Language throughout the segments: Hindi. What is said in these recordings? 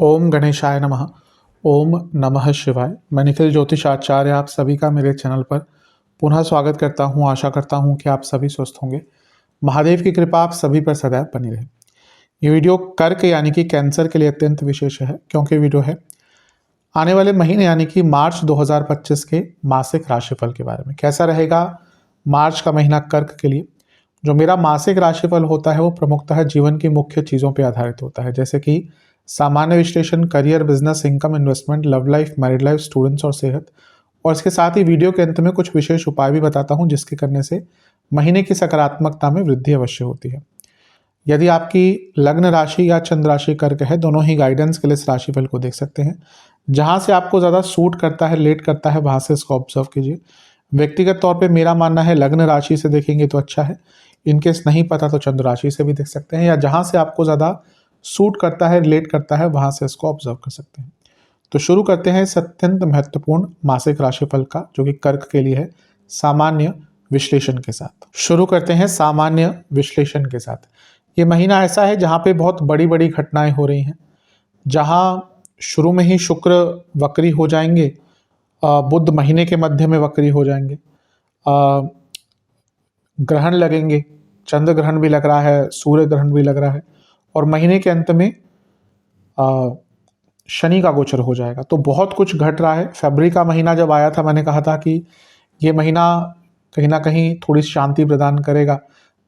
ओम गणेशाय नमः। ओम नमः शिवाय। मैं निखिल ज्योतिष आचार्य आप सभी का मेरे चैनल पर पुनः स्वागत करता हूं। आशा करता हूं कि आप सभी स्वस्थ होंगे। महादेव की कृपा आप सभी पर सदैव बनी रहे। ये वीडियो कर्क यानी कि कैंसर के लिए अत्यंत विशेष है, क्योंकि वीडियो है आने वाले महीने यानी कि मार्च 2025 के मासिक राशिफल के बारे में। कैसा रहेगा मार्च का महीना कर्क के लिए। जो मेरा मासिक राशिफल होता है वो प्रमुखतः जीवन की मुख्य चीज़ों पर आधारित होता है, जैसे कि सामान्य विश्लेषण, career, business, income, investment, love life, married life, students और सेहत। और इसके साथ ही वीडियो के अंत में कुछ विशेष उपाय भी बताता हूं, जिसके करने से महीने की सकारात्मकता में वृद्धि अवश्य होती है। यदि आपकी लग्न राशि या चंद्र राशि कर्क है, दोनों ही गाइडेंस के लिए इस राशिफल को देख सकते हैं। जहां से आपको ज़्यादा सूट करता है, लेट करता है, वहां से इसको ऑब्जर्व कीजिए। व्यक्तिगत तौर पर मेरा मानना है लग्न राशि से देखेंगे तो अच्छा है। इनकेस नहीं पता तो चंद्र राशि से भी देख सकते हैं, या जहां से आपको ज़्यादा सूट करता है, रिलेट करता है, वहां से इसको ऑब्जर्व कर सकते हैं। तो शुरू करते हैं इस अत्यंत महत्वपूर्ण मासिक राशिफल का, जो कि कर्क के लिए है, सामान्य विश्लेषण के साथ। शुरू करते हैं सामान्य विश्लेषण के साथ। ये महीना ऐसा है जहां पे बहुत बड़ी बड़ी घटनाएं हो रही हैं। जहां शुरू में ही शुक्र वक्री हो जाएंगे, बुध महीने के मध्य में वक्री हो जाएंगे, ग्रहण लगेंगे, चंद्र ग्रहण भी लग रहा है, सूर्य ग्रहण भी लग रहा है, और महीने के अंत में शनि का गोचर हो जाएगा। तो बहुत कुछ घट रहा है। फरवरी का महीना जब आया था, मैंने कहा था कि ये महीना कहीं ना कहीं थोड़ी शांति प्रदान करेगा,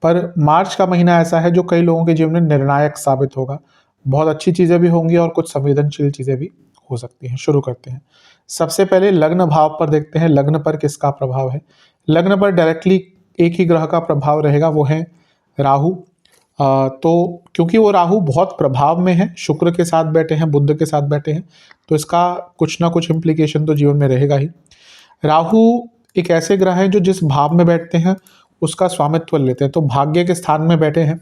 पर मार्च का महीना ऐसा है जो कई लोगों के जीवन में निर्णायक साबित होगा। बहुत अच्छी चीज़ें भी होंगी और कुछ संवेदनशील चीज़ें भी हो सकती हैं। शुरू करते हैं। सबसे पहले लग्न भाव पर देखते हैं, लग्न पर किसका प्रभाव है। लग्न पर डायरेक्टली एक ही ग्रह का प्रभाव रहेगा, वो है राहु। तो क्योंकि वो राहु बहुत प्रभाव में है, शुक्र के साथ बैठे हैं, बुध के साथ बैठे हैं, तो इसका कुछ ना कुछ इम्प्लीकेशन तो जीवन में रहेगा ही। राहु एक ऐसे ग्रह हैं जो जिस भाव में बैठते हैं उसका स्वामित्व लेते हैं। तो भाग्य के स्थान में बैठे हैं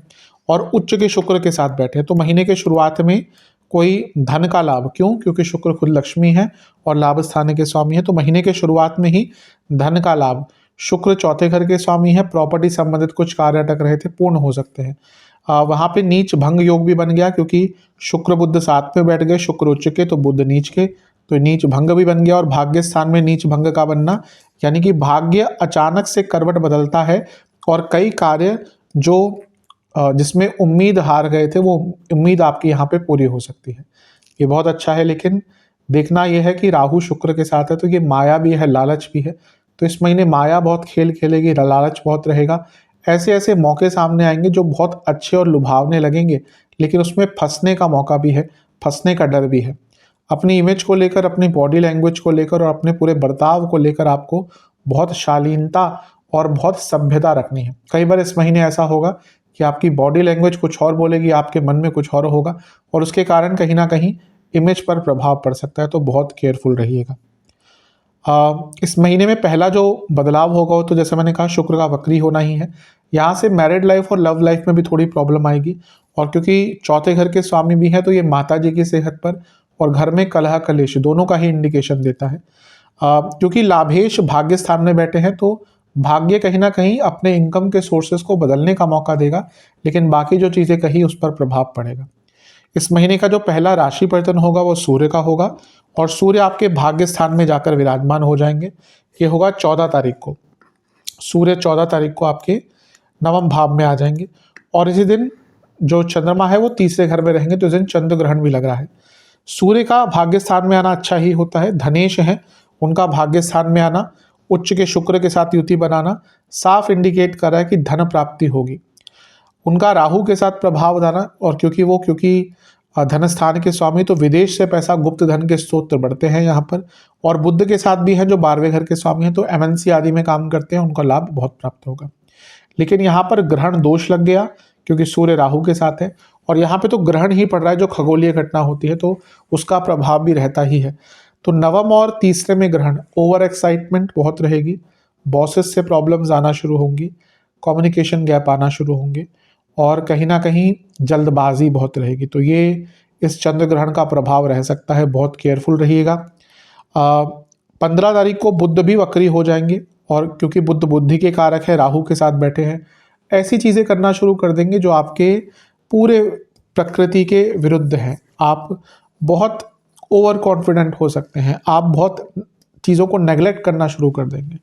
और उच्च के शुक्र के साथ बैठे हैं, तो महीने के शुरुआत में कोई धन का लाभ। क्यों? क्योंकि शुक्र खुद लक्ष्मी है और लाभ स्थान के स्वामी है, तो महीने के शुरुआत में ही धन का लाभ। शुक्र चौथे घर के स्वामी है, प्रॉपर्टी संबंधित कुछ कार्य अटक रहे थे, पूर्ण हो सकते हैं। वहां पे नीच भंग योग भी बन गया, क्योंकि शुक्र बुध साथ में बैठ गए, शुक्र उच्च के तो बुध नीच के, तो नीच भंग भी बन गया। और भाग्य स्थान में नीच भंग का बनना, यानी कि भाग्य अचानक से करवट बदलता है और कई कार्य जो जिसमें उम्मीद हार गए थे, वो उम्मीद आपकी यहाँ पे पूरी हो सकती है। ये बहुत अच्छा है, लेकिन देखना यह है कि राहु शुक्र के साथ है, तो ये माया भी है, लालच भी है। तो इस महीने माया बहुत खेल खेलेगी, लालच बहुत रहेगा। ऐसे ऐसे मौके सामने आएंगे जो बहुत अच्छे और लुभावने लगेंगे, लेकिन उसमें फंसने का मौका भी है, फंसने का डर भी है। अपनी इमेज को लेकर, अपनी बॉडी लैंग्वेज को लेकर और अपने पूरे बर्ताव को लेकर आपको बहुत शालीनता और बहुत सभ्यता रखनी है। कई बार इस महीने ऐसा होगा कि आपकी बॉडी लैंग्वेज कुछ और बोलेगी, आपके मन में कुछ और होगा, और उसके कारण कहीं ना कहीं इमेज पर प्रभाव पड़ सकता है। तो बहुत केयरफुल रहिएगा। इस महीने में पहला जो बदलाव होगा वो तो जैसे मैंने कहा शुक्र का वक्री होना ही है। यहाँ से मैरिड लाइफ और लव लाइफ में भी थोड़ी प्रॉब्लम आएगी, और क्योंकि चौथे घर के स्वामी भी हैं, तो ये माता जी की सेहत पर और घर में कलह कलेश दोनों का ही इंडिकेशन देता है। क्योंकि लाभेश भाग्य स्थान में बैठे हैं, तो भाग्य कहीं ना कहीं अपने इनकम के सोर्सेस को बदलने का मौका देगा, लेकिन बाकी जो चीज़ें कही उस पर प्रभाव पड़ेगा। इस महीने का जो पहला राशि परिवर्तन होगा वो सूर्य का होगा, और सूर्य आपके भाग्य स्थान में जाकर विराजमान हो जाएंगे। ये होगा 14 तारीख को। सूर्य 14 तारीख को आपके नवम भाव में आ जाएंगे, और इसी दिन जो चंद्रमा है वो तीसरे घर में रहेंगे, तो इस दिन चंद्र ग्रहण भी लग रहा है। सूर्य का भाग्य स्थान में आना अच्छा ही होता है। धनेश है, उनका भाग्य स्थान में आना, उच्च के शुक्र के साथ युति बनाना साफ इंडिकेट कर रहा है कि धन प्राप्ति होगी। उनका राहु के साथ प्रभाव बनाना, और क्योंकि धन स्थान के स्वामी, तो विदेश से पैसा, गुप्त धन के स्रोत बढ़ते हैं यहाँ पर। और बुध के साथ भी हैं जो 12वें घर के स्वामी हैं, तो एमएनसी आदि में काम करते हैं, उनका लाभ बहुत प्राप्त होगा। लेकिन यहाँ पर ग्रहण दोष लग गया, क्योंकि सूर्य राहु के साथ है, और यहाँ पे तो ग्रहण ही पड़ रहा है जो खगोलीय घटना होती है, तो उसका प्रभाव भी रहता ही है। तो नवम और तीसरे में ग्रहण, ओवर एक्साइटमेंट बहुत रहेगी, बॉसेस से प्रॉब्लम्स आना शुरू होंगी, कम्युनिकेशन गैप आना शुरू होंगे, और कहीं ना कहीं जल्दबाजी बहुत रहेगी। तो ये इस चंद्र ग्रहण का प्रभाव रह सकता है, बहुत केयरफुल रहिएगा। 15 तारीख को बुध भी वक्री हो जाएंगे, और क्योंकि बुध बुद्धि के कारक है, राहु के साथ बैठे हैं, ऐसी चीज़ें करना शुरू कर देंगे जो आपके पूरे प्रकृति के विरुद्ध है। आप बहुत ओवर कॉन्फिडेंट हो सकते हैं, आप बहुत चीज़ों को नेगलेक्ट करना शुरू कर देंगे।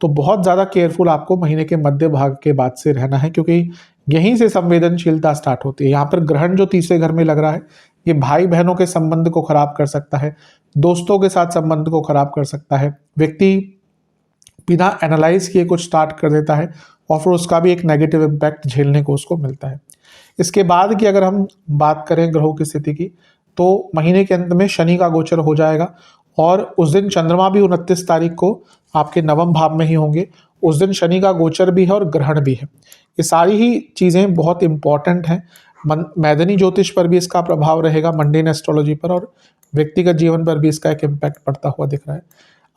तो बहुत ज़्यादा केयरफुल आपको महीने के मध्य भाग के बाद से रहना है, क्योंकि यहीं से संवेदनशीलता स्टार्ट होती है। यहाँ पर ग्रहण जो तीसरे घर में लग रहा है, ये भाई बहनों के संबंध को खराब कर सकता है, दोस्तों के साथ संबंध को खराब कर सकता है। व्यक्ति बिना एनालाइज किए कुछ स्टार्ट कर देता है और फिर उसका भी एक नेगेटिव इम्पैक्ट झेलने को उसको मिलता है। इसके बाद की अगर हम बात करें ग्रहों की स्थिति की, तो महीने के अंत में शनि का गोचर हो जाएगा और उस दिन चंद्रमा भी 29 तारीख को आपके नवम भाव में ही होंगे। उस दिन शनि का गोचर भी है और ग्रहण भी है। ये सारी ही चीज़ें बहुत इंपॉर्टेंट हैं। मैदानी ज्योतिष पर भी इसका प्रभाव रहेगा, मंडेन एस्ट्रोलॉजी पर, और व्यक्तिगत जीवन पर भी इसका एक इम्पैक्ट पड़ता हुआ दिख रहा है।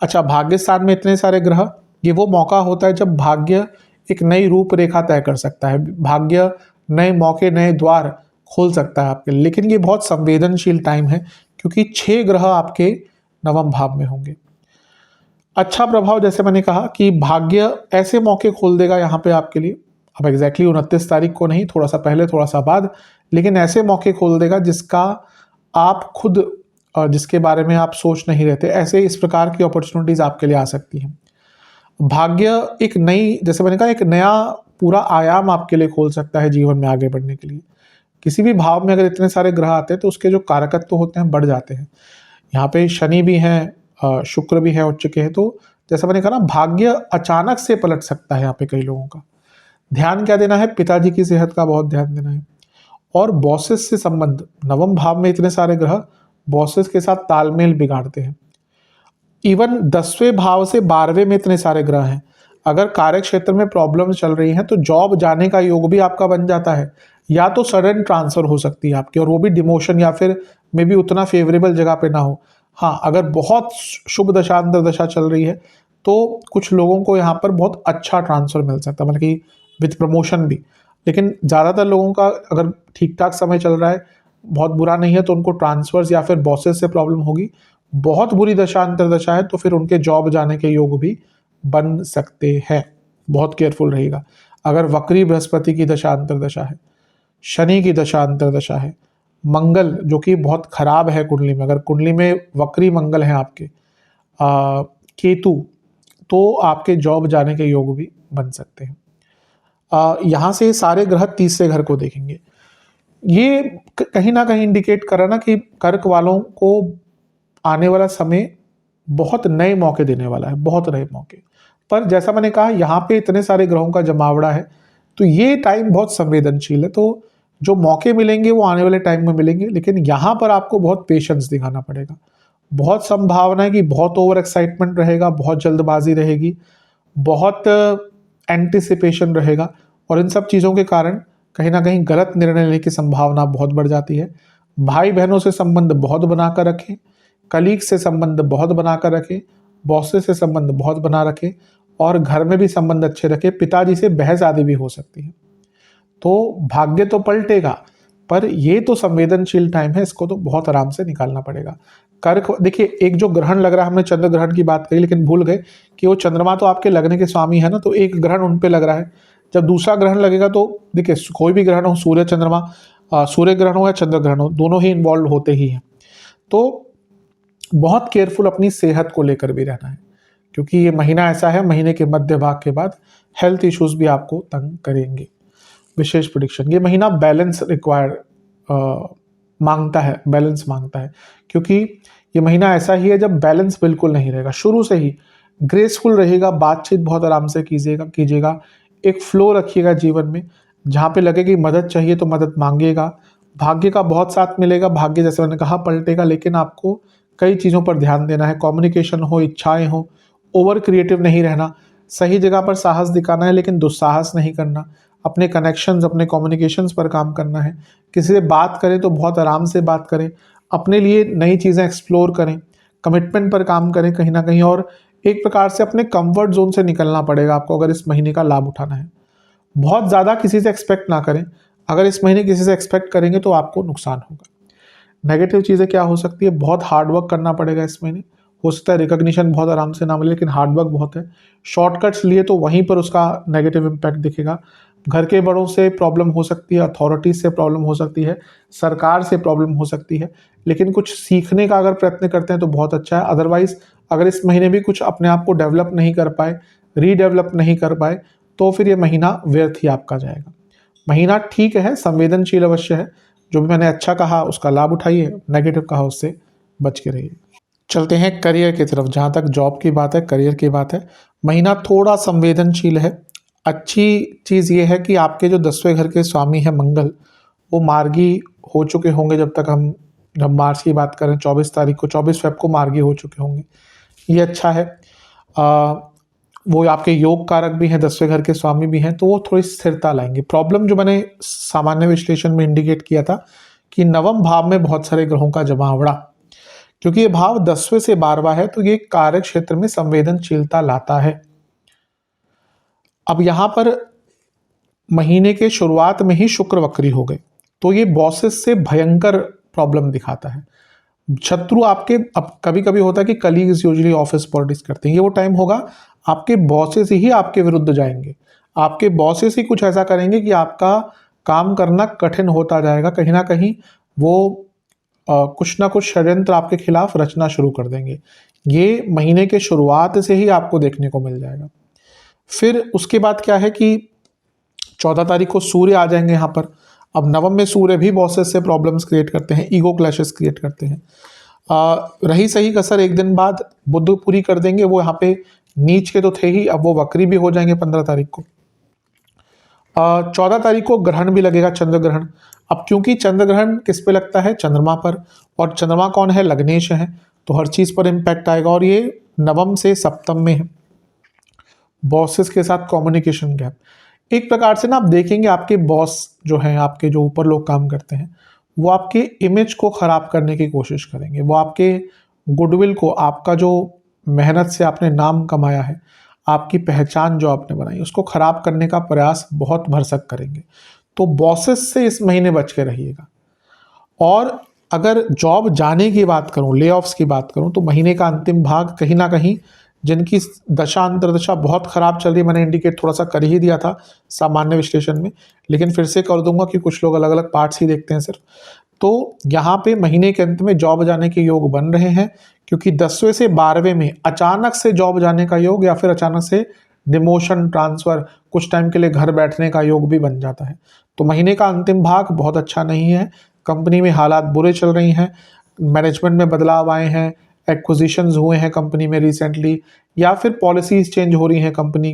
अच्छा, भाग्य स्थान में इतने सारे ग्रह, ये वो मौका होता है जब भाग्य एक नई रूपरेखा तय कर सकता है, भाग्य नए मौके, नए द्वार खोल सकता है आपके लिए। लेकिन ये बहुत संवेदनशील टाइम है, क्योंकि 6 ग्रह आपके नवम भाव में होंगे। अच्छा प्रभाव, जैसे मैंने कहा कि भाग्य ऐसे मौके खोल देगा यहाँ पे आपके लिए, अब एग्जैक्टली 29 तारीख को नहीं, थोड़ा सा पहले थोड़ा सा बाद, लेकिन ऐसे मौके खोल देगा जिसका आप खुद जिसके बारे में आप सोच नहीं रहते, ऐसे इस प्रकार की अपॉर्चुनिटीज आपके लिए आ सकती हैं। भाग्य एक नई, जैसे मैंने कहा, एक नया पूरा आयाम आपके लिए खोल सकता है जीवन में आगे बढ़ने के लिए। किसी भी भाव में अगर इतने सारे ग्रह आते हैं तो उसके जो कारकत्व होते हैं बढ़ जाते हैं। यहाँ पे शनि भी हैं, शुक्र भी है उच्च के हैं, तो जैसा मैंने कहा ना, भाग्य अचानक से पलट सकता है यहाँ पे कई लोगों का। ध्यान क्या देना है, पिताजी की सेहत का बहुत ध्यान देना है। और बॉसेस से संबंध, नवम भाव में इतने सारे ग्रह बॉसेस के साथ तालमेल बिगाड़ते हैं। इवन 10वें भाव से 12वें में इतने सारे ग्रह हैं, अगर कार्य क्षेत्र में प्रॉब्लम चल रही हैं तो जॉब जाने का योग भी आपका बन जाता है, या तो सडन ट्रांसफर हो सकती है आपकी, और वो भी डिमोशन, या फिर मे बी उतना फेवरेबल जगह पे ना हो। हाँ, अगर बहुत शुभ दशा अंतर दशा चल रही है तो कुछ लोगों को यहाँ पर बहुत अच्छा ट्रांसफर मिल सकता है, मतलब कि विथ प्रमोशन भी। लेकिन ज़्यादातर लोगों का अगर ठीक ठाक समय चल रहा है, बहुत बुरा नहीं है, तो उनको ट्रांसफर्स या फिर बॉसेस से प्रॉब्लम होगी। बहुत बुरी दशा अंतर दशा है तो फिर उनके जॉब जाने के योग भी बन सकते हैं। बहुत केयरफुल रहेगा। अगर वक्री बृहस्पति की दशा अंतर दशा है, शनि की दशा अंतर दशा है, मंगल जो कि बहुत खराब है कुंडली में, अगर कुंडली में वक्री मंगल है आपके, केतु, तो आपके जॉब जाने के योग भी बन सकते हैं। यहाँ से सारे ग्रह तीसरे घर को देखेंगे। ये कहीं ना कहीं इंडिकेट कर रहा ना कि कर्क वालों को आने वाला समय बहुत नए मौके देने वाला है, बहुत नए मौके। पर जैसा मैंने कहा, यहाँ पे इतने सारे ग्रहों का जमावड़ा है, तो ये टाइम बहुत संवेदनशील है। तो जो मौके मिलेंगे वो आने वाले टाइम में मिलेंगे, लेकिन यहाँ पर आपको बहुत पेशेंस दिखाना पड़ेगा। बहुत संभावना है कि बहुत ओवर एक्साइटमेंट रहेगा, बहुत जल्दबाजी रहेगी, बहुत एंटिसिपेशन रहेगा, और इन सब चीज़ों के कारण कहीं ना कहीं गलत निर्णय लेने की संभावना बहुत बढ़ जाती है। भाई बहनों से संबंध बहुत बनाकर रखें, कलीग से संबंध बहुत बनाकर रखें, बॉसेस से संबंध बहुत बना रखें, और घर में भी संबंध अच्छे रखें। पिताजी से बहस आदि भी हो सकती है। तो भाग्य तो पलटेगा, पर ये तो संवेदनशील टाइम है, इसको तो बहुत आराम से निकालना पड़ेगा। कर्क, देखिए, एक जो ग्रहण लग रहा है, हमने चंद्र ग्रहण की बात करी लेकिन भूल गए कि वो चंद्रमा तो आपके लगने के स्वामी है ना, तो एक ग्रहण उन पे लग रहा है। जब दूसरा ग्रहण लगेगा तो देखिए, कोई भी ग्रहण हो, सूर्य चंद्रमा, सूर्य ग्रहण हो या चंद्र ग्रहण हो, दोनों ही इन्वॉल्व होते ही हैं। तो बहुत केयरफुल अपनी सेहत को लेकर भी रहना है, क्योंकि ये महीना ऐसा है, महीने के मध्य भाग के बाद हेल्थ इश्यूज भी आपको तंग करेंगे। विशेष प्रेडिक्शन, ये महीना बैलेंस मांगता है, बैलेंस मांगता है, क्योंकि ये महीना ऐसा ही है जब बैलेंस बिल्कुल नहीं रहेगा। शुरू से ही ग्रेसफुल रहेगा, बातचीत बहुत आराम से कीजिएगा, एक फ्लो रखिएगा जीवन में, जहाँ पे लगे कि मदद चाहिए तो मदद मांगिएगा। भाग्य का बहुत साथ मिलेगा, भाग्य जैसे मैंने कहा पलटेगा, लेकिन आपको कई चीज़ों पर ध्यान देना है। कम्युनिकेशन हो, इच्छाएं हो, ओवर क्रिएटिव नहीं रहना, सही जगह पर साहस दिखाना है लेकिन दुस्साहस नहीं करना, अपने कनेक्शंस, अपने कम्युनिकेशंस पर काम करना है। किसी से बात करें तो बहुत आराम से बात करें, अपने लिए नई चीज़ें एक्सप्लोर करें, कमिटमेंट पर काम करें कहीं ना कहीं, और एक प्रकार से अपने कंफर्ट जोन से निकलना पड़ेगा आपको अगर इस महीने का लाभ उठाना है। बहुत ज़्यादा किसी से एक्सपेक्ट ना करें, अगर इस महीने किसी से एक्सपेक्ट करेंगे तो आपको नुकसान होगा। नेगेटिव चीज़ें क्या हो सकती है, बहुत हार्डवर्क करना पड़ेगा इस महीने। हो सकता है रिकॉग्निशन बहुत आराम से ना मिले, लेकिन हार्डवर्क बहुत है। शॉर्टकट्स लिए तो वहीं पर उसका नेगेटिव इम्पैक्ट दिखेगा। घर के बड़ों से प्रॉब्लम हो सकती है, अथॉरिटीज से प्रॉब्लम हो सकती है, सरकार से प्रॉब्लम हो सकती है, लेकिन कुछ सीखने का अगर प्रयत्न करते हैं तो बहुत अच्छा है। अदरवाइज अगर इस महीने भी कुछ अपने आप को डेवलप नहीं कर पाए, रीडेवलप नहीं कर पाए, तो फिर ये महीना व्यर्थ ही आपका जाएगा। महीना ठीक है, संवेदनशील अवश्य है। जो भी मैंने अच्छा कहा उसका लाभ उठाइए, नेगेटिव कहा उससे बच के रहिए। चलते हैं करियर की तरफ। जहाँ तक जॉब की बात है, करियर की बात है, महीना थोड़ा संवेदनशील है। अच्छी चीज़ ये है कि आपके जो 10वें घर के स्वामी हैं मंगल, वो मार्गी हो चुके होंगे। जब मार्च की बात करें, 24 फ़ेब को मार्गी हो चुके होंगे, ये अच्छा है। वो आपके योग कारक भी हैं, 10वें घर के स्वामी भी हैं, तो वो थोड़ी स्थिरता लाएंगे। प्रॉब्लम जो मैंने सामान्य विश्लेषण में इंडिकेट किया था कि नवम भाव में बहुत सारे ग्रहों का जमावड़ा, क्योंकि ये भाव 10वें से 12वां है, तो ये कार्य क्षेत्र में संवेदनशीलता लाता है। अब यहां पर महीने के शुरुआत में ही शुक्र वक्री हो गए, तो ये बॉसेस से भयंकर प्रॉब्लम दिखाता है। शत्रु आपके, अब कभी कभी होता है कि कलीग्स यूजुअली ऑफिस पॉलिटिक्स करते हैं, ये वो टाइम होगा आपके बॉसेस ही आपके विरुद्ध जाएंगे। आपके बॉसेस ही कुछ ऐसा करेंगे कि आपका काम करना कठिन होता जाएगा। कहीं ना कहीं वो कुछ ना कुछ षड्यंत्र आपके खिलाफ रचना शुरू कर देंगे। ये महीने के शुरुआत से ही आपको देखने को मिल जाएगा। फिर उसके बाद क्या है कि 14 तारीख को सूर्य आ जाएंगे यहाँ पर। अब नवम में सूर्य भी बॉसेस से प्रॉब्लम्स क्रिएट करते हैं, ईगो क्लैशेस क्रिएट करते हैं। रही सही कसर एक दिन बाद बुध पूरी कर देंगे। वो यहाँ पे नीच के तो थे ही, अब वो वक्री भी हो जाएंगे 15 तारीख को। 14 तारीख को ग्रहण भी लगेगा, चंद्र ग्रहण। अब क्योंकि चंद्र ग्रहण किस पे लगता है, चंद्रमा पर, और चंद्रमा कौन है, लग्नेश है, तो हर चीज पर इम्पैक्ट आएगा। और ये नवम से सप्तम में है, बॉसेस के साथ कम्युनिकेशन गैप। एक प्रकार से ना आप देखेंगे आपके बॉस जो हैं, आपके जो ऊपर लोग काम करते हैं, वो आपके इमेज को खराब करने की कोशिश करेंगे। वो आपके गुडविल को, आपका जो मेहनत से आपने नाम कमाया है, आपकी पहचान जो आपने बनाई, उसको खराब करने का प्रयास बहुत भरसक करेंगे। तो बॉसेस से इस महीने बच के रहिएगा। और अगर जॉब जाने की बात करूं, ले ऑफ्स की बात करूं, तो महीने का अंतिम भाग कहीं ना कहीं जिनकी दशा अंतर्दशा बहुत खराब चल रही है, मैंने इंडिकेट थोड़ा सा कर ही दिया था सामान्य विश्लेषण में, लेकिन फिर से कर दूंगा कि कुछ लोग अलग अलग पार्ट्स ही देखते हैं सिर्फ। तो यहाँ पे महीने के अंत में जॉब जाने के योग बन रहे हैं, क्योंकि 10वें से 12वें में अचानक से जॉब जाने का योग, या फिर अचानक से डिमोशन, ट्रांसफर, कुछ टाइम के लिए घर बैठने का योग भी बन जाता है। तो महीने का अंतिम भाग बहुत अच्छा नहीं है। कंपनी में हालात बुरे चल रही हैं, मैनेजमेंट में बदलाव आए हैं, एक्विजिशंस हुए हैं कंपनी में रिसेंटली, या फिर पॉलिसीज चेंज हो रही हैं कंपनी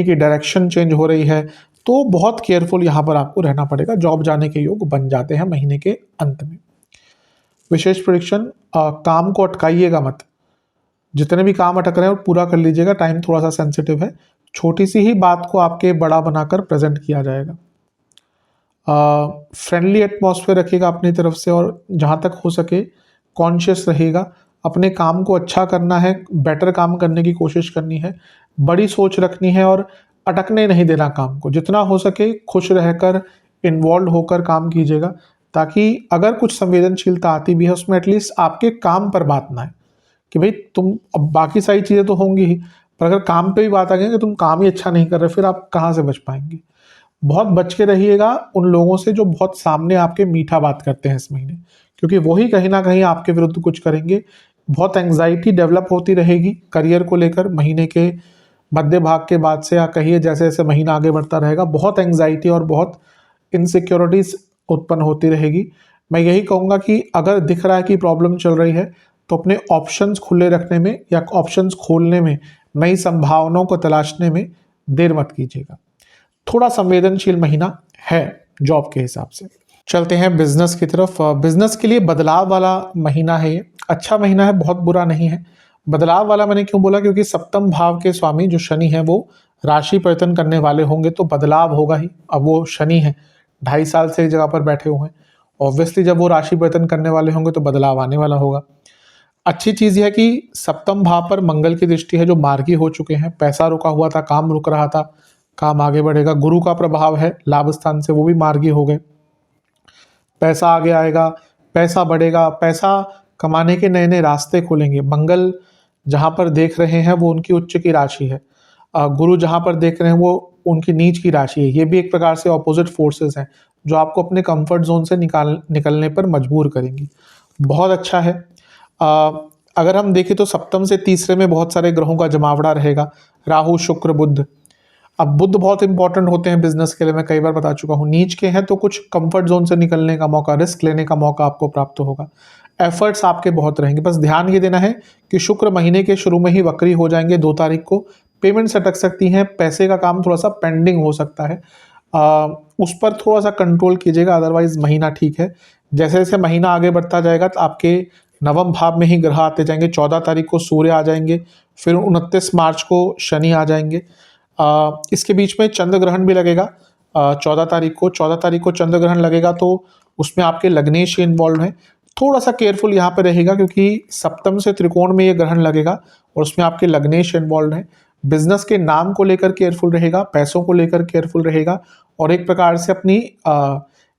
की डायरेक्शन चेंज हो रही है। तो बहुत केयरफुल यहाँ पर आपको रहना पड़ेगा। जॉब जाने के योग बन जाते हैं महीने के अंत में। विशेष प्रेडिक्शन, काम को अटकाइएगा मत। जितने भी काम अटक रहे हैं वो पूरा कर लीजिएगा। टाइम थोड़ा सा सेंसिटिव है, छोटी सी ही बात को आपके बड़ा बनाकर प्रेजेंट किया जाएगा। फ्रेंडली एटमॉस्फेयर रखिएगा अपनी तरफ से, और जहाँ तक हो सके कॉन्शियस रहेगा। अपने काम को अच्छा करना है, बेटर काम करने की कोशिश करनी है, बड़ी सोच रखनी है, और अटकने नहीं देना काम को। जितना हो सके खुश रहकर, इन्वॉल्व होकर काम कीजिएगा, ताकि अगर कुछ संवेदनशीलता आती भी है उसमें एटलीस्ट आपके काम पर बात ना है कि भाई तुम, अब बाकी सारी चीज़ें तो होंगी ही, पर अगर काम पे भी बात आ गई कि तुम काम ही अच्छा नहीं कर रहे, फिर आप कहाँ से बच पाएंगे। बहुत बच के रहिएगा उन लोगों से जो बहुत सामने आपके मीठा बात करते हैं इस महीने, क्योंकि वही कहीं ना कहीं आपके विरुद्ध कुछ करेंगे। बहुत एंग्जाइटी डेवलप होती रहेगी करियर को लेकर महीने के मध्य भाग के बाद से, या कहिए जैसे जैसे महीना आगे बढ़ता रहेगा, बहुत एंग्जाइटी और बहुत इनसिक्योरिटीज उत्पन्न होती रहेगी। मैं यही कहूँगा कि अगर दिख रहा है कि प्रॉब्लम चल रही है, तो अपने ऑप्शंस खुले रखने में या ऑप्शंस खोलने में, नई संभावनाओं को तलाशने में देर मत कीजिएगा। थोड़ा संवेदनशील महीना है जॉब के हिसाब से। चलते हैं बिजनेस की तरफ। बिजनेस के लिए बदलाव वाला महीना है ये। अच्छा महीना है, बहुत बुरा नहीं है। बदलाव वाला मैंने क्यों बोला, क्योंकि सप्तम भाव के स्वामी जो शनि है वो राशि परिवर्तन करने वाले होंगे, तो बदलाव होगा ही। अब वो शनि है, 2.5 साल से एक जगह पर बैठे हुए हैं, ऑब्वियसली जब वो राशि परिवर्तन करने वाले होंगे तो बदलाव आने वाला होगा। अच्छी चीज़ यह है कि सप्तम भाव पर मंगल की दृष्टि है, जो मार्गी हो चुके हैं। पैसा रुका हुआ था, काम रुक रहा था, काम आगे बढ़ेगा। गुरु का प्रभाव है लाभ स्थान से, वो भी मार्गी हो गए। पैसा आगे आएगा, पैसा बढ़ेगा, पैसा कमाने के नए नए रास्ते खुलेंगे। मंगल जहाँ पर देख रहे हैं वो उनकी उच्च की राशि है। गुरु जहाँ पर देख रहे हैं वो उनकी नीच की राशि है। ये भी एक प्रकार से ऑपोजिट फोर्सेस हैं जो आपको अपने कंफर्ट जोन से निकलने पर मजबूर करेंगी। बहुत अच्छा है। अगर हम देखें तो सप्तम से तीसरे में बहुत सारे ग्रहों का जमावड़ा रहेगा, राहु, शुक्र, बुध। अब बुध बहुत इंपॉर्टेंट होते हैं बिजनेस के लिए, मैं कई बार बता चुका हूँ। नीच के हैं तो कुछ कंफर्ट जोन से निकलने का मौका, रिस्क लेने का मौका आपको प्राप्त होगा। एफर्ट्स आपके बहुत रहेंगे। बस ध्यान ये देना है कि शुक्र महीने के शुरू में ही वक्री हो जाएंगे 2 तारीख को। पेमेंट अटक सकती हैं, पैसे का काम थोड़ा सा पेंडिंग हो सकता है, उस पर थोड़ा सा कंट्रोल कीजिएगा, अदरवाइज महीना ठीक है। जैसे जैसे महीना आगे बढ़ता जाएगा तो आपके नवम भाव में ही ग्रह आते जाएंगे। 14 तारीख को सूर्य आ जाएंगे, फिर 29 मार्च को शनि आ जाएंगे। इसके बीच में चंद्र ग्रहण भी लगेगा 14 तारीख को। 14 तारीख को चंद्र ग्रहण लगेगा तो उसमें आपके लग्नेश इन्वॉल्व हैं। थोड़ा सा केयरफुल यहाँ पे रहेगा क्योंकि सप्तम से त्रिकोण में ये ग्रहण लगेगा और उसमें आपके लग्नेश इन्वॉल्व हैं। बिजनेस के नाम को लेकर केयरफुल रहेगा, पैसों को लेकर केयरफुल रहेगा और एक प्रकार से अपनी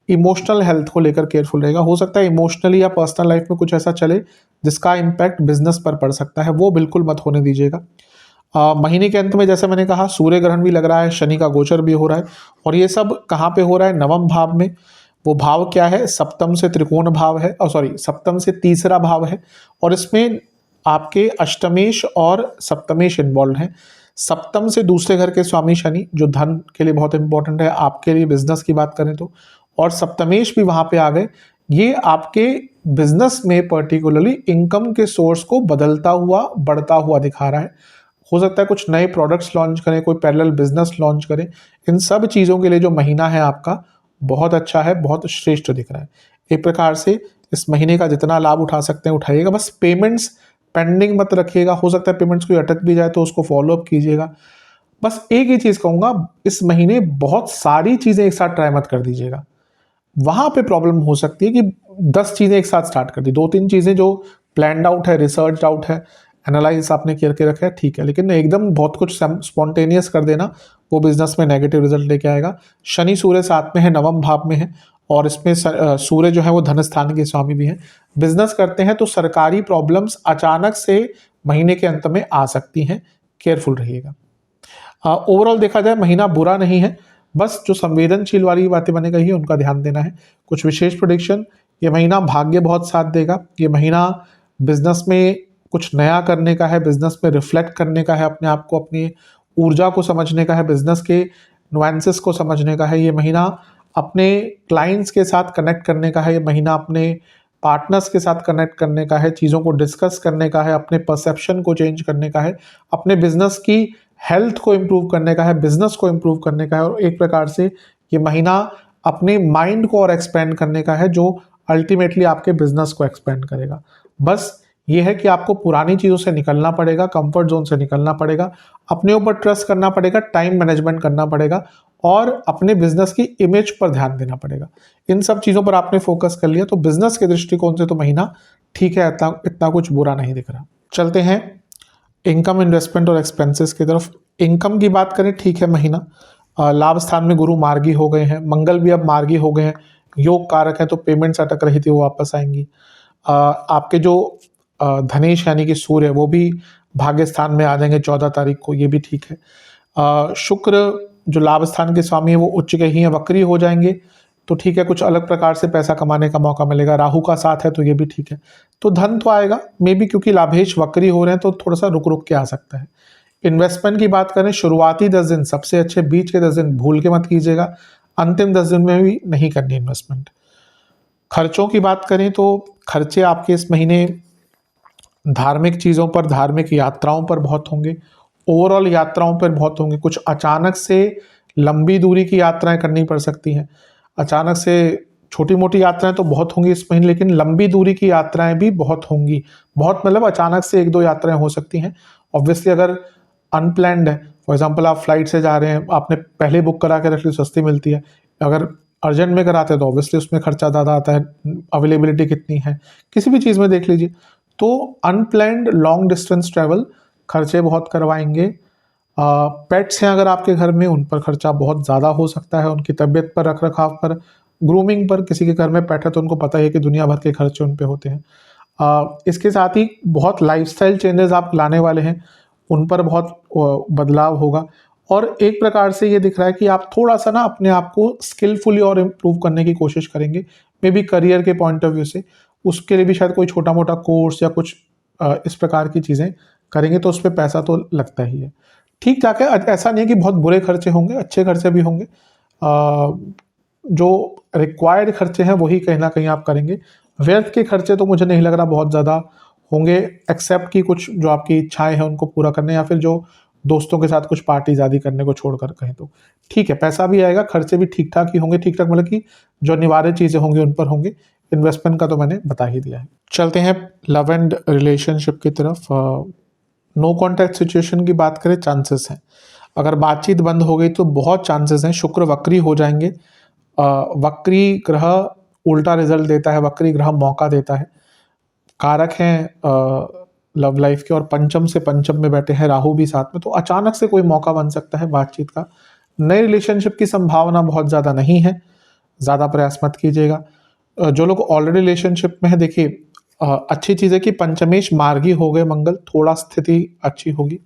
इमोशनल हेल्थ को लेकर केयरफुल रहेगा। हो सकता है इमोशनली या पर्सनल लाइफ में कुछ ऐसा चले जिसका इम्पैक्ट बिजनेस पर पड़ सकता है, वो बिल्कुल मत होने दीजिएगा। महीने के अंत में जैसे मैंने कहा सूर्य ग्रहण भी लग रहा है, शनि का गोचर भी हो रहा है और ये सब कहाँ पे हो रहा है? नवम भाव में। वो भाव क्या है? सप्तम से त्रिकोण भाव है, सप्तम से तीसरा भाव है और इसमें आपके अष्टमेश और सप्तमेश इन्वॉल्व हैं। सप्तम से दूसरे घर के स्वामी शनि, जो धन के लिए बहुत इंपॉर्टेंट है आपके लिए, बिजनेस की बात करें तो, और सप्तमेश भी वहां पे आ गए। ये आपके बिजनेस में पर्टिकुलरली इनकम के सोर्स को बदलता हुआ, बढ़ता हुआ दिखा रहा है। हो सकता है कुछ नए प्रोडक्ट्स लॉन्च करें, कोई पैरेलल बिजनेस लॉन्च करें। इन सब चीज़ों के लिए जो महीना है आपका बहुत अच्छा है, बहुत श्रेष्ठ दिख रहा है। एक प्रकार से इस महीने का जितना लाभ उठा सकते हैं उठाइएगा। बस पेमेंट्स पेंडिंग मत रखिएगा। हो सकता है पेमेंट्स कोई अटक भी जाए तो उसको फॉलोअप कीजिएगा। बस एक ही चीज़ कहूँगा, इस महीने बहुत सारी चीज़ें एक साथ ट्राई मत कर दीजिएगा। वहाँ पे प्रॉब्लम हो सकती है कि 10 चीज़ें एक साथ स्टार्ट कर दी, 2-3 चीज़ें जो प्लान्ड आउट है, रिसर्च आउट है, एनालाइज आपने करके रखा है, ठीक है, लेकिन एकदम बहुत कुछ स्पॉन्टेनियस कर देना वो बिजनेस में नेगेटिव रिजल्ट लेके आएगा। शनि सूर्य साथ में है, नवम भाव में है और इसमें सूर्य जो है वो धन स्थान के स्वामी भी हैं। बिजनेस करते हैं तो सरकारी प्रॉब्लम्स अचानक से महीने के अंत में आ सकती हैं, केयरफुल रहिएगा। ओवरऑल देखा जाए महीना बुरा नहीं है, बस जो संवेदनशील वाली बातें मैंने कही है उनका ध्यान देना है। कुछ विशेष प्रेडिक्शन, ये महीना भाग्य बहुत साथ देगा। ये महीना बिजनेस में कुछ नया करने का है, बिजनेस में रिफ्लेक्ट करने का है, अपने आप को, अपनी ऊर्जा को समझने का है, बिजनेस के नुआंसेस को समझने का है। ये महीना अपने क्लाइंट्स के साथ कनेक्ट करने का है। ये महीना अपने पार्टनर्स के साथ कनेक्ट करने का है, चीज़ों को डिस्कस करने का है, अपने परसेप्शन को चेंज करने का है, अपने बिजनेस की हेल्थ को इम्प्रूव करने का है, बिजनेस को इम्प्रूव करने का है और एक प्रकार से ये महीना अपने माइंड को और एक्सपेंड करने का है, जो अल्टीमेटली आपके बिजनेस को एक्सपेंड करेगा। बस ये है कि आपको पुरानी चीज़ों से निकलना पड़ेगा, कंफर्ट जोन से निकलना पड़ेगा, अपने ऊपर ट्रस्ट करना पड़ेगा, टाइम मैनेजमेंट करना पड़ेगा और अपने बिजनेस की इमेज पर ध्यान देना पड़ेगा। इन सब चीज़ों पर आपने फोकस कर लिया तो बिजनेस के दृष्टिकोण से तो महीना ठीक है, इतना कुछ बुरा नहीं दिख रहा। चलते हैं इनकम, इन्वेस्टमेंट और एक्सपेंसेस की तरफ। इनकम की बात करें, ठीक है महीना, लाभ स्थान में गुरु मार्गी हो गए हैं, मंगल भी अब मार्गी हो गए हैं, योग कारक है तो पेमेंट्स अटक रही थी वो वापस आएंगी। आपके जो धनेश यानी कि सूर्य, वो भी भाग्य स्थान में आ जाएंगे 14 तारीख को, ये भी ठीक है। शुक्र जो लाभ स्थान के स्वामी है वो उच्च के ही हैं, वक्री हो जाएंगे तो ठीक है, कुछ अलग प्रकार से पैसा कमाने का मौका मिलेगा। राहु का साथ है तो ये भी ठीक है, तो धन तो आएगा, मे बी क्योंकि लाभेश वक्री हो रहे हैं तो थोड़ा सा रुक रुक के आ सकता है। इन्वेस्टमेंट की बात करें, शुरुआती 10 दिन सबसे अच्छे, बीच के 10 दिन भूल के मत कीजिएगा, अंतिम 10 दिन में भी नहीं करनी इन्वेस्टमेंट। खर्चों की बात करें तो खर्चे आपके इस महीने धार्मिक चीज़ों पर, धार्मिक यात्राओं पर बहुत होंगे, ओवरऑल यात्राओं पर बहुत होंगे। कुछ अचानक से लंबी दूरी की यात्राएं करनी पड़ सकती हैं, अचानक से छोटी मोटी यात्राएं तो बहुत होंगी इस महीने, लेकिन लंबी दूरी की यात्राएं भी बहुत होंगी। बहुत मतलब अचानक से 1-2 यात्राएं हो सकती हैं। ऑब्वियसली अगर अनप्लैंड है, फॉर एग्जांपल आप फ्लाइट से जा रहे हैं, आपने पहले बुक करा के रख ली, सस्ती मिलती है। अगर अर्जेंट में कराते हैं तो ऑब्वियसली उसमें खर्चा ज़्यादा आता है, अवेलेबिलिटी कितनी है, किसी भी चीज़ में देख लीजिए। तो अनप्लैंड लॉन्ग डिस्टेंस ट्रैवल खर्चे बहुत करवाएंगे। पेट्स हैं अगर आपके घर में, उन पर खर्चा बहुत ज़्यादा हो सकता है, उनकी तबीयत पर, रख रखाव पर, ग्रूमिंग पर। किसी के घर में पेट है तो उनको पता है कि दुनिया भर के खर्चे उन पे होते हैं। इसके साथ ही बहुत लाइफस्टाइल चेंजेस आप लाने वाले हैं, उन पर बहुत बदलाव होगा। और एक प्रकार से ये दिख रहा है कि आप थोड़ा-सा ना अपने आप को स्किलफुली और इम्प्रूव करने की कोशिश करेंगे, मे बी करियर के पॉइंट ऑफ व्यू से। उसके लिए भी शायद कोई छोटा-मोटा कोर्स या कुछ इस प्रकार की चीज़ें करेंगे, तो उसपे पैसा तो लगता ही है। ठीक-ठाक है, ऐसा नहीं है कि बहुत बुरे खर्चे होंगे, अच्छे खर्चे भी होंगे। जो रिक्वायर्ड खर्चे हैं वही कहीं न कहीं आप करेंगे। व्यर्थ के खर्चे तो मुझे नहीं लग रहा बहुत ज़्यादा होंगे, एक्सेप्ट कि कुछ जो आपकी इच्छाएँ हैं उनको पूरा करने, या फिर जो दोस्तों के साथ कुछ पार्टीज़ आदि करने को छोड़कर कहें तो। ठीक है, पैसा भी आएगा, खर्चे भी ठीक-ठाक ही होंगे, ठीक-ठाक मतलब कि जो अनिवार्य चीज़ें होंगी उन पर होंगे। इन्वेस्टमेंट का तो मैंने बता ही दिया है। चलते हैं लव एंड रिलेशनशिप की तरफ। नो कॉन्टैक्ट सिचुएशन की बात करें, चांसेस हैं। अगर बातचीत बंद हो गई तो बहुत चांसेस हैं, शुक्र वक्री हो जाएँगे। वक्री ग्रह उल्टा रिज़ल्ट देता है, वक्री ग्रह मौका देता है। कारक हैं लव लाइफ के, और पंचम से पंचम में बैठे हैं राहु भी साथ में, तो अचानक से कोई मौका बन सकता है बातचीत का। नए रिलेशनशिप की संभावना बहुत ज़्यादा नहीं है, ज़्यादा प्रयास मत कीजिएगा। जो लोग ऑलरेडी रिलेशनशिप में हैं, देखिए अच्छी चीज़ है कि पंचमेश मार्गी हो गए मंगल, थोड़ा स्थिति अच्छी होगी।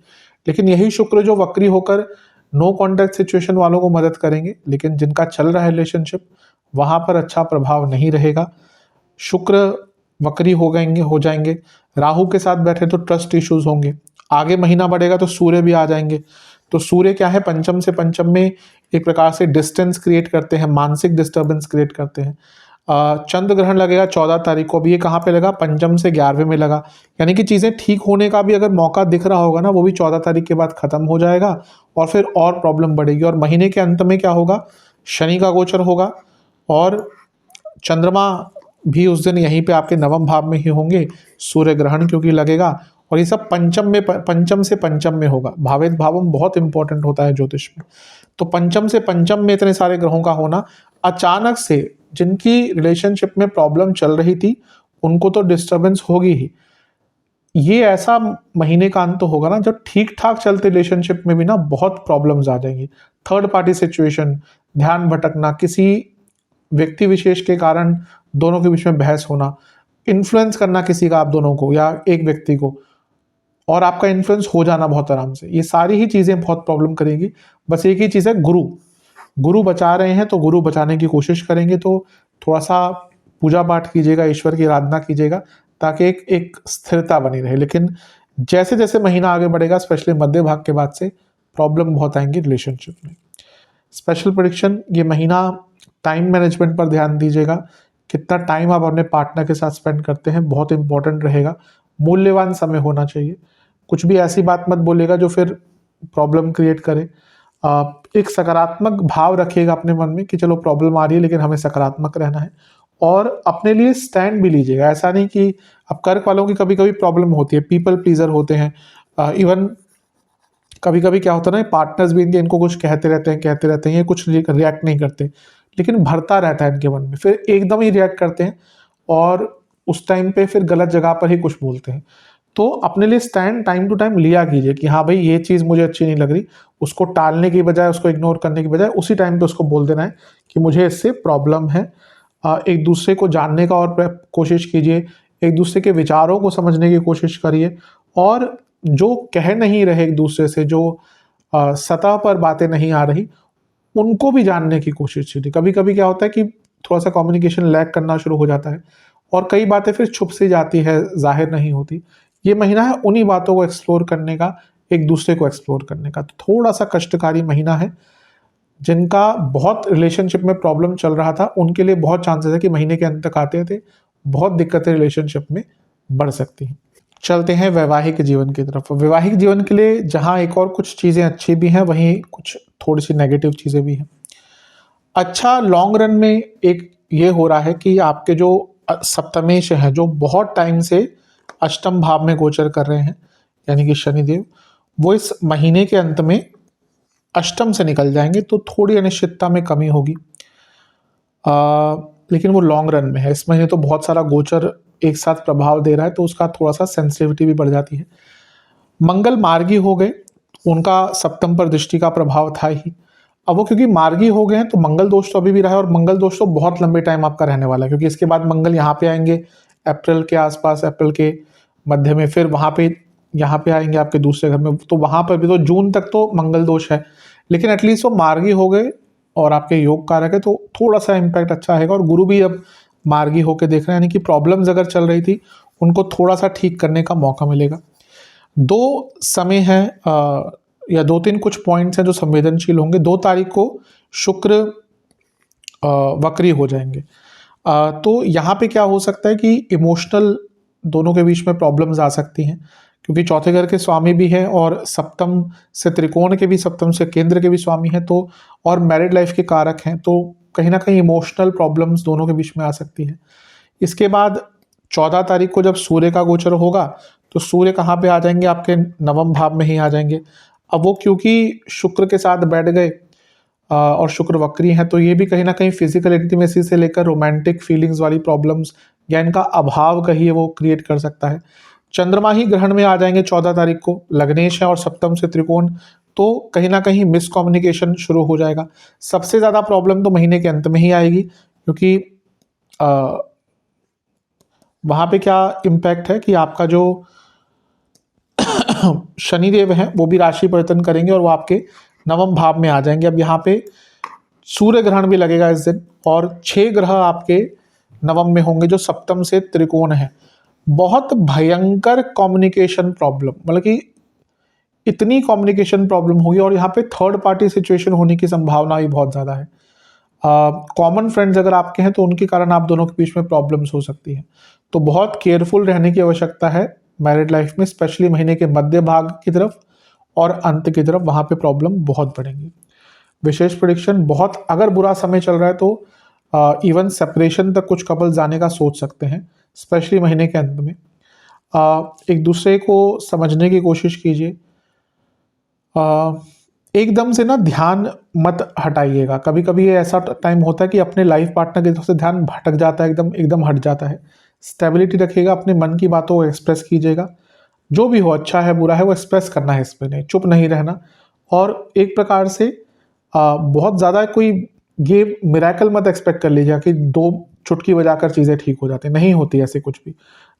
लेकिन यही शुक्र जो वक्री होकर नो कॉन्टैक्ट सिचुएशन वालों को मदद करेंगे, लेकिन जिनका चल रहा है रिलेशनशिप वहाँ पर अच्छा प्रभाव नहीं रहेगा। शुक्र वक्री हो जाएंगे, राहु के साथ बैठे तो ट्रस्ट इश्यूज होंगे। आगे महीना बढ़ेगा तो सूर्य भी आ जाएंगे। तो सूर्य क्या है, पंचम से पंचम में एक प्रकार से डिस्टेंस क्रिएट करते हैं, मानसिक डिस्टर्बेंस क्रिएट करते हैं। चंद्र ग्रहण लगेगा 14 तारीख को, अभी ये कहाँ पे लगा, पंचम से 11वें में लगा। यानी कि चीज़ें ठीक होने का भी अगर मौका दिख रहा होगा ना, वो भी 14 तारीख के बाद खत्म हो जाएगा, और फिर और प्रॉब्लम बढ़ेगी। और महीने के अंत में क्या होगा, शनि का गोचर होगा, और चंद्रमा भी उस दिन यहीं पे आपके नवम भाव में ही होंगे, सूर्य ग्रहण क्योंकि लगेगा, और ये सब पंचम से पंचम में होगा। भावेत भावम बहुत इंपॉर्टेंट होता है ज्योतिष में। तो पंचम से पंचम में इतने सारे ग्रहों का होना, अचानक से जिनकी रिलेशनशिप में प्रॉब्लम चल रही थी उनको तो डिस्टर्बेंस होगी ही। ये ऐसा महीने का अंत तो होगा ना जब ठीक ठाक चलते रिलेशनशिप में भी ना बहुत प्रॉब्लम्स आ जाएंगी। थर्ड पार्टी सिचुएशन, ध्यान भटकना, किसी व्यक्ति विशेष के कारण दोनों के बीच में बहस होना, इन्फ्लुएंस करना किसी का आप दोनों को या एक व्यक्ति को, और आपका इन्फ्लुएंस हो जाना बहुत आराम से, ये सारी ही चीज़ें बहुत प्रॉब्लम करेंगी। बस एक ही चीज़ है, गुरु बचा रहे हैं तो गुरु बचाने की कोशिश करेंगे, तो थोड़ा सा पूजा पाठ कीजिएगा, ईश्वर की आराधना कीजिएगा, ताकि एक स्थिरता बनी रहे। लेकिन जैसे जैसे महीना आगे बढ़ेगा, स्पेशली मध्य भाग के बाद से प्रॉब्लम बहुत आएंगी रिलेशनशिप में। स्पेशल प्रेडिक्शन, ये महीना टाइम मैनेजमेंट पर ध्यान दीजिएगा। कितना टाइम आप अपने पार्टनर के साथ स्पेंड करते हैं बहुत इंपॉर्टेंट रहेगा। मूल्यवान समय होना चाहिए। कुछ भी ऐसी बात मत बोलिएगा जो फिर प्रॉब्लम क्रिएट करे। एक सकारात्मक भाव रखिएगा अपने मन में कि चलो प्रॉब्लम आ रही है लेकिन हमें सकारात्मक रहना है, और अपने लिए स्टैंड भी लीजिएगा। ऐसा नहीं कि अब कर्क वालों की कभी कभी प्रॉब्लम होती है, पीपल प्लीजर होते हैं। इवन कभी कभी क्या होता है ना, पार्टनर्स भी इनको कुछ कहते रहते हैं, ये कुछ रिएक्ट नहीं करते, लेकिन भरता रहता है इनके मन में, फिर एकदम ही रिएक्ट करते हैं और उस टाइम पे फिर गलत जगह पर ही कुछ बोलते हैं। तो अपने लिए स्टैंड टाइम टू टाइम लिया कीजिए कि हाँ भाई ये चीज़ मुझे अच्छी नहीं लग रही, उसको टालने की बजाय, उसको इग्नोर करने की बजाय उसी टाइम पे उसको बोल देना है कि मुझे इससे प्रॉब्लम है। एक दूसरे को जानने का और कोशिश कीजिए, एक दूसरे के विचारों को समझने की कोशिश करिए, और जो कह नहीं रहे एक दूसरे से, जो सतह पर बातें नहीं आ रही, उनको भी जानने की कोशिश कीजिए। कभी कभी क्या होता है कि थोड़ा सा कम्युनिकेशन लैग करना शुरू हो जाता है और कई बातें फिर छुप सी जाती है, जाहिर नहीं होती। ये महीना है उन्हीं बातों को एक्सप्लोर करने का, एक दूसरे को एक्सप्लोर करने का। तो थोड़ा सा कष्टकारी महीना है। जिनका बहुत रिलेशनशिप में प्रॉब्लम चल रहा था उनके लिए बहुत चांसेस है कि महीने के अंत तक आते थे बहुत दिक्कतें रिलेशनशिप में बढ़ सकती हैं। चलते हैं वैवाहिक जीवन की तरफ। वैवाहिक जीवन के लिए जहाँ एक और कुछ चीज़ें अच्छी भी हैं, वहीं कुछ थोड़ी सी नेगेटिव चीज़ें भी हैं। अच्छा, लॉन्ग रन में एक ये हो रहा है कि आपके जो सप्तमेश हैं, जो बहुत टाइम से अष्टम भाव में गोचर कर रहे हैं, यानी कि शनिदेव, वो इस महीने के अंत में अष्टम से निकल जाएंगे, तो थोड़ी अनिश्चितता में कमी होगी। लेकिन वो लॉन्ग रन में है। इस महीने तो बहुत सारा गोचर एक साथ प्रभाव दे रहा है, तो उसका थोड़ा सा सेंसिटिविटी भी बढ़ जाती है। मंगल मार्गी हो गए, उनका सप्तम पर दृष्टि का प्रभाव था ही। अब वो क्योंकि मार्गी हो गए हैं तो मंगल दोष तो अभी भी रहा है, और मंगल दोष तो बहुत लंबे टाइम आपका रहने वाला है, क्योंकि इसके बाद मंगल यहाँ पे आएंगे अप्रैल के आसपास, अप्रैल के मध्य में, फिर वहाँ पे यहाँ पे आएंगे आपके दूसरे घर में, तो वहाँ पर भी तो जून तक तो मंगल दोष है, लेकिन एटलीस्ट वो मार्गी हो गए और आपके योग कारक है, तो थोड़ा सा इम्पैक्ट अच्छा आएगा। और गुरु भी अब मार्गी होकर देख रहे हैं, यानी कि प्रॉब्लम्स अगर चल रही थी उनको थोड़ा सा ठीक करने का मौका मिलेगा। दो समय है या दो तीन कुछ पॉइंट्स हैं जो संवेदनशील होंगे। 2 तारीख को शुक्र वक्री हो जाएंगे, तो यहाँ पे क्या हो सकता है कि इमोशनल दोनों के बीच में प्रॉब्लम्स आ सकती हैं, क्योंकि चौथे घर के स्वामी भी हैं और सप्तम से त्रिकोण के भी, सप्तम से केंद्र के भी स्वामी हैं, तो और मैरिड लाइफ के कारक हैं, तो कहीं ना कहीं इमोशनल प्रॉब्लम्स दोनों के बीच में आ सकती है। इसके बाद 14 तारीख को जब सूर्य का गोचर होगा, तो सूर्य कहाँ पे आ जाएंगे, आपके नवम भाव में ही आ जाएंगे। अब वो क्योंकि शुक्र के साथ बैठ गए और शुक्र वक्री हैं, तो ये भी कहीं ना कहीं फिजिकल इंटीमेसी से लेकर रोमांटिक फीलिंग्स वाली प्रॉब्लम्स या इनका अभाव कहिए वो क्रिएट कर सकता है। चंद्रमा ही ग्रहण में आ जाएंगे 14 तारीख को, लग्नेश है और सप्तम से त्रिकोण, तो कहीं ना कहीं मिसकम्युनिकेशन शुरू हो जाएगा। सबसे ज़्यादा प्रॉब्लम तो महीने के अंत में ही आएगी, क्योंकि वहाँ पे क्या इम्पैक्ट है कि आपका जो शनिदेव हैं वो भी राशि परिवर्तन करेंगे और वो आपके नवम भाव में आ जाएंगे। अब यहाँ पे सूर्य ग्रहण भी लगेगा इस दिन, और 6 ग्रह आपके नवम में होंगे जो सप्तम से त्रिकोण है। बहुत भयंकर कम्युनिकेशन प्रॉब्लम, मतलब कि इतनी कम्युनिकेशन प्रॉब्लम होगी, और यहाँ पे थर्ड पार्टी सिचुएशन होने की संभावना भी बहुत ज़्यादा है। कॉमन फ्रेंड्स अगर आपके हैं तो उनके कारण आप दोनों के बीच में प्रॉब्लम्स हो सकती हैं, तो बहुत केयरफुल रहने की आवश्यकता है मैरिड लाइफ में, स्पेशली महीने के मध्य भाग की तरफ और अंत की तरफ, वहाँ पे प्रॉब्लम बहुत बढ़ेंगी। विशेष प्रेडिक्शन, बहुत अगर बुरा समय चल रहा है तो इवन सेपरेशन तक कुछ कपल जाने का सोच सकते हैं, स्पेशली महीने के अंत में। एक दूसरे को समझने की कोशिश कीजिए, एकदम से ना ध्यान मत हटाइएगा। कभी कभी ये ऐसा टाइम होता है कि अपने लाइफ पार्टनर की तरफ से ध्यान भटक जाता है, एकदम एकदम हट जाता है। स्टेबिलिटी रखिएगा, अपने मन की बातों को एक्सप्रेस कीजिएगा, जो भी हो, अच्छा है बुरा है, वो एक्सप्रेस करना है, इसमें नहीं चुप नहीं रहना। और एक प्रकार से बहुत ज़्यादा कोई ये मिरेकल मत एक्सपेक्ट कर लीजिए कि 2 चुटकी बजाकर चीज़ें ठीक हो जाती, नहीं होती ऐसे कुछ भी।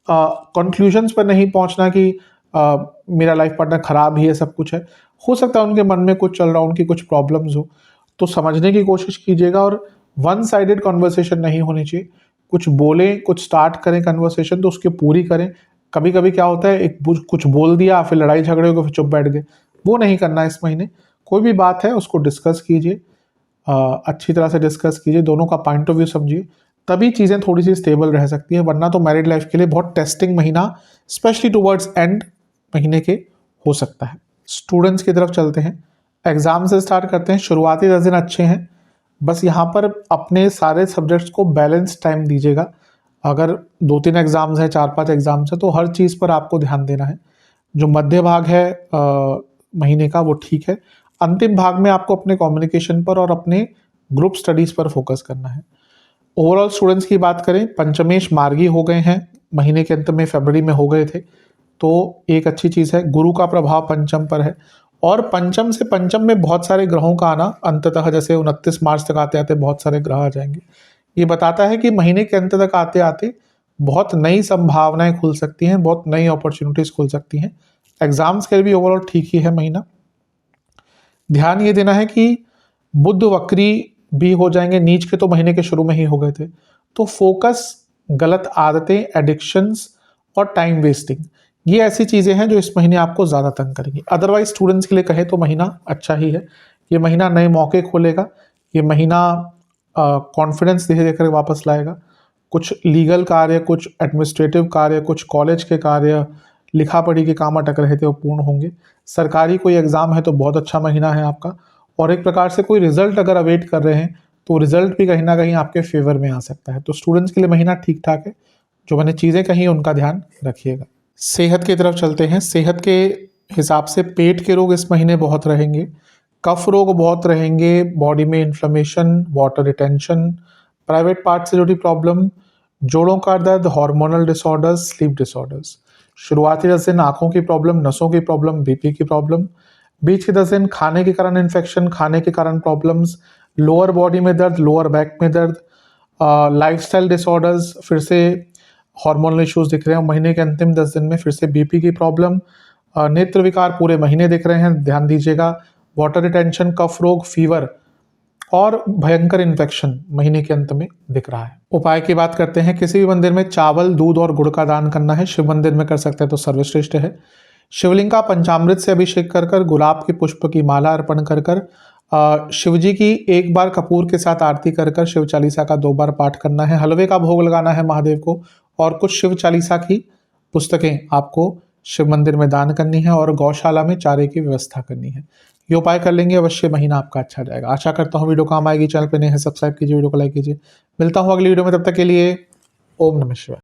कंक्लूजन्स पर नहीं पहुंचना कि मेरा लाइफ पार्टनर खराब ही है, सब कुछ है। हो सकता है उनके मन में कुछ चल रहा हो, उनकी कुछ प्रॉब्लम्स हो, तो समझने की कोशिश कीजिएगा। और वन साइडेड कन्वर्सेशन नहीं होनी चाहिए, कुछ बोलें, कुछ स्टार्ट करें कन्वर्सेशन तो उसकी पूरी करें। कभी कभी क्या होता है, एक कुछ बोल दिया, फिर लड़ाई झगड़े हो गए, फिर चुप बैठ गए, वो नहीं करना है इस महीने। कोई भी बात है उसको डिस्कस कीजिए, अच्छी तरह से डिस्कस कीजिए, दोनों का पॉइंट ऑफ व्यू समझिए, तभी चीज़ें थोड़ी सी स्टेबल रह सकती है। वरना तो मैरिड लाइफ के लिए बहुत टेस्टिंग महीना, स्पेशली टुवर्ड्स एंड महीने के हो सकता है। स्टूडेंट्स की तरफ चलते हैं, एग्जाम से स्टार्ट करते हैं। शुरुआती 10 दिन अच्छे हैं, बस यहाँ पर अपने सारे सब्जेक्ट्स को बैलेंस टाइम दीजिएगा। अगर 2-3 एग्जाम्स हैं, 4-5 एग्जाम्स हैं, तो हर चीज़ पर आपको ध्यान देना है। जो मध्य भाग है महीने का वो ठीक है, अंतिम भाग में आपको अपने कम्युनिकेशन पर और अपने ग्रुप स्टडीज़ पर फोकस करना है। ओवरऑल स्टूडेंट्स की बात करें, पंचमेश मार्गी हो गए हैं, महीने के अंत में फरवरी में हो गए थे, तो एक अच्छी चीज़ है। गुरु का प्रभाव पंचम पर है, और पंचम से पंचम में बहुत सारे ग्रहों का आना, अंततः जैसे 29 मार्च तक आते आते बहुत सारे ग्रह आ जाएंगे। ये बताता है कि महीने के अंत तक आते आते बहुत नई संभावनाएं खुल सकती हैं, बहुत नई अपॉर्चुनिटीज खुल सकती हैं। एग्जाम्स के लिए भी ओवरऑल ठीक ही है महीना। ध्यान ये देना है कि बुध वक्री भी हो जाएंगे, नीच के तो महीने के शुरू में ही हो गए थे, तो फोकस, गलत आदतें, एडिक्शंस और टाइम वेस्टिंग, ये ऐसी चीज़ें हैं जो इस महीने आपको ज़्यादा तंग करेंगी। अदरवाइज स्टूडेंट्स के लिए कहे तो महीना अच्छा ही है। ये महीना नए मौके खोलेगा, ये महीना कॉन्फिडेंस धीरे धीरे वापस लाएगा। कुछ लीगल कार्य, कुछ एडमिनिस्ट्रेटिव कार्य, कुछ कॉलेज के कार्य, लिखा पढ़ी के काम अटक रहे थे वो पूर्ण होंगे। सरकारी कोई एग्ज़ाम है तो बहुत अच्छा महीना है आपका, और एक प्रकार से कोई रिजल्ट अगर अवेट कर रहे हैं तो रिजल्ट भी कहीं ना कहीं आपके फेवर में आ सकता है। तो स्टूडेंट्स के लिए महीना ठीक ठाक है। जो मैंने चीज़ें कही उनका ध्यान रखिएगा। सेहत की तरफ चलते हैं। सेहत के हिसाब से पेट के रोग इस महीने बहुत रहेंगे, कफ रोग बहुत रहेंगे, बॉडी में inflammation, water retention, private part से जुड़ी प्रॉब्लम, जोड़ों का दर्द, हार्मोनल डिसऑर्डर्स, स्लीप डिसऑर्डर्स। शुरुआती 10 दिन आँखों की प्रॉब्लम, नसों की प्रॉब्लम, बीपी की प्रॉब्लम। बीच के 10 दिन खाने के कारण इन्फेक्शन, खाने के कारण प्रॉब्लम्स, लोअर बॉडी में दर्द, लोअर बैक में दर्द, लाइफस्टाइल डिसऑर्डर्स, फिर से हार्मोनल इश्यूज दिख रहे हैं। महीने के अंतिम 10 दिन में फिर से बीपी की प्रॉब्लम, नेत्र विकार पूरे महीने दिख रहे हैं, ध्यान दीजिएगा। वाटर रिटेंशन, कफ रोग, फीवर और भयंकर इन्फेक्शन महीने के अंत में दिख रहा है। उपाय की बात करते हैं। किसी भी मंदिर में चावल, दूध और गुड़ का दान करना है। शिव मंदिर में कर सकते हैं तो सर्वश्रेष्ठ है। शिवलिंग का पंचामृत से अभिषेक कर कर, गुलाब के पुष्प की माला अर्पण कर कर, शिव जी की एक बार कपूर के साथ आरती कर कर शिव चालीसा का 2 बार पाठ करना है। हलवे का भोग लगाना है महादेव को और कुछ शिव चालीसा की पुस्तकें आपको शिव मंदिर में दान करनी है और गौशाला में चारे की व्यवस्था करनी है। ये उपाय कर लेंगे, अवश्य महीना आपका अच्छा जाएगा। आशा करता हूँ वीडियो काम आएगी। चैनल पे नए हैं, सब्सक्राइब कीजिए, वीडियो को लाइक कीजिए। मिलता हूँ अगली वीडियो में, तब तक के लिए ओम नमः शिवाय।